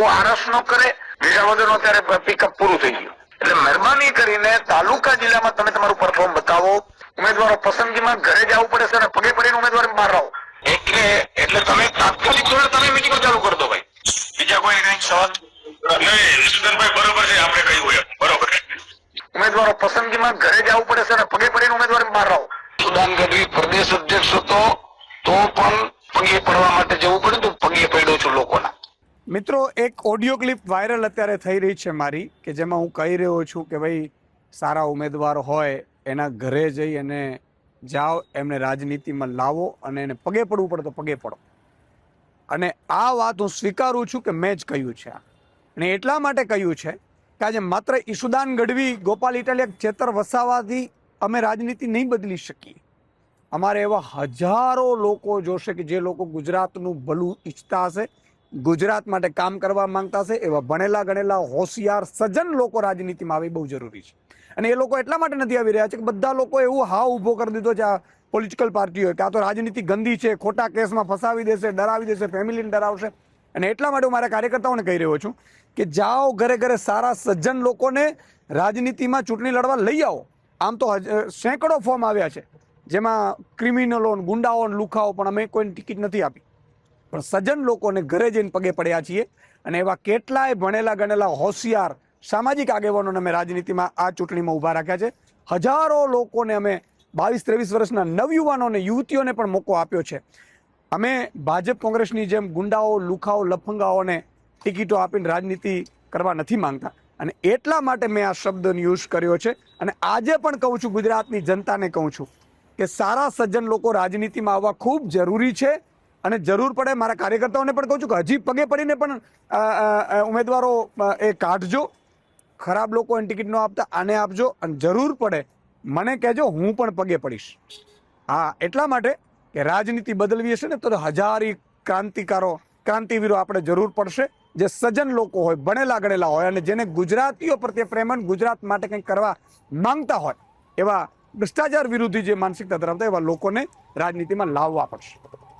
આરસ નો કરે, વિસાવદરનો અત્યારે પિકઅપ પૂરું થઈ ગયું. એટલે મહેરબાની કરીને તાલુકા જિલ્લામાં તમે તમારું પરફોર્મ બતાવો. ઉમેદવારો પસંદગીમાં ઘરે જવું પડે છે અને પગે પડીને ઉમેદવાર બહાર રહો. એટલે તમે તાત્કાલિક ધોરણે તમે મીટિંગો ચાલુ કરી દો ભાઈ. બીજા કોઈ કઈ સવાલ નહીં? ઈશુદાનભાઈ બરોબર છે, આપણે કહ્યું એમ બરોબર. ઉમેદવારો પસંદગીમાં ઘરે જવું પડે છે અને પગે પડીને ઉમેદવાર બહાર રહો. ઈશુદાન ગઢવી પ્રદેશ અધ્યક્ષ હતો તો પણ પગે પડવા માટે જવું પડે તો પગે પડ્યો છું લોકોના. મિત્રો, એક ઓડિયો ક્લિપ વાયરલ અત્યારે થઈ રહી છે મારી, કે જેમાં હું કહી રહ્યો છું કે ભાઈ સારા ઉમેદવાર હોય એના ઘરે જઈ અને જાઓ, એમને રાજનીતિમાં લાવો અને એને પગે પડવું પડે તો પગે પડો. અને આ વાત હું સ્વીકારું છું કે મેં જ કહ્યું છે. અને એટલા માટે કહ્યું છે કે આજે માત્ર ઈશુદાન ગઢવી, ગોપાલ ઇટાલિયા, ચેતર વસાવાથી અમે રાજનીતિ નહીં બદલી શકીએ. અમારે એવા હજારો લોકો જોશે કે જે લોકો ગુજરાતનું ભલું ઈચ્છતા હશે, ગુજરાત માટે કામ કરવા માંગતા હશે. એવા ભણેલા ગણેલા હોશિયાર સજ્જન લોકો રાજનીતિમાં આવી બહુ જરૂરી છે. અને એ લોકો એટલા માટે નથી આવી રહ્યા છે કે બધા લોકો એવું હાવ ઊભો કરી દીધો છે આ પોલિટિકલ પાર્ટીઓએ કે આ તો રાજનીતિ ગંદી છે, ખોટા કેસમાં ફસાવી દેશે, ડરાવી દેશે, ફેમિલીને ડરાવશે. અને એટલા માટે હું મારા કાર્યકર્તાઓને કહી રહ્યો છું કે જાઓ ઘરે ઘરે સારા સજ્જન લોકોને રાજનીતિમાં ચૂંટણી લડવા લઈ આવો. આમ તો સેંકડો ફોર્મ આવ્યા છે જેમાં ક્રિમિનલો, ગુંડાઓ, લુખાઓ, પણ અમે કોઈને ટિકિટ નથી આપી. પણ સજ્જન લોકોને ઘરે જઈને પગે પડ્યા છીએ. અને એવા કેટલાય ભણેલા ગણેલા હોશિયાર સામાજિક આગેવાનોને અમે રાજનીતિમાં આ ચૂંટણીમાં ઊભા રાખ્યા છે. હજારો લોકોને અમે 22-23 વર્ષના નવયુવાનોને, યુવતીઓને પણ મોકો આપ્યો છે. અમે ભાજપ કોંગ્રેસની જેમ ગુંડાઓ, લુખાઓ, લફંગાઓને ટિકિટો આપીને રાજનીતિ કરવા નથી માંગતા. અને એટલા માટે મેં આ શબ્દનો યુઝ કર્યો છે. અને આજે પણ કહું છું, ગુજરાતની જનતાને કહું છું કે સારા સજ્જન લોકો રાજનીતિમાં આવવા ખૂબ જરૂરી છે. અને જરૂર પડે મારા કાર્યકર્તાઓને પણ કહું છું કે હજી પગે પડીને પણ ઉમેદવારો એ કાઢજો. ખરાબ લોકો એને ટિકિટ ન આપતા આને આપજો. અને જરૂર પડે મને કહેજો, હું પણ પગે પડીશ. હા, એટલા માટે કે રાજનીતિ બદલવી હશે ને તો હજારી ક્રાંતિવીરો આપણે જરૂર પડશે, જે સજ્જન લોકો હોય, ભણેલા ગણેલા હોય અને જેને ગુજરાતીઓ પ્રત્યે પ્રેમ અને ગુજરાત માટે કંઈક કરવા માંગતા હોય, એવા ભ્રષ્ટાચાર વિરોધી જે માનસિકતા ધરાવતા એવા લોકોને રાજનીતિમાં લાવવા પડશે.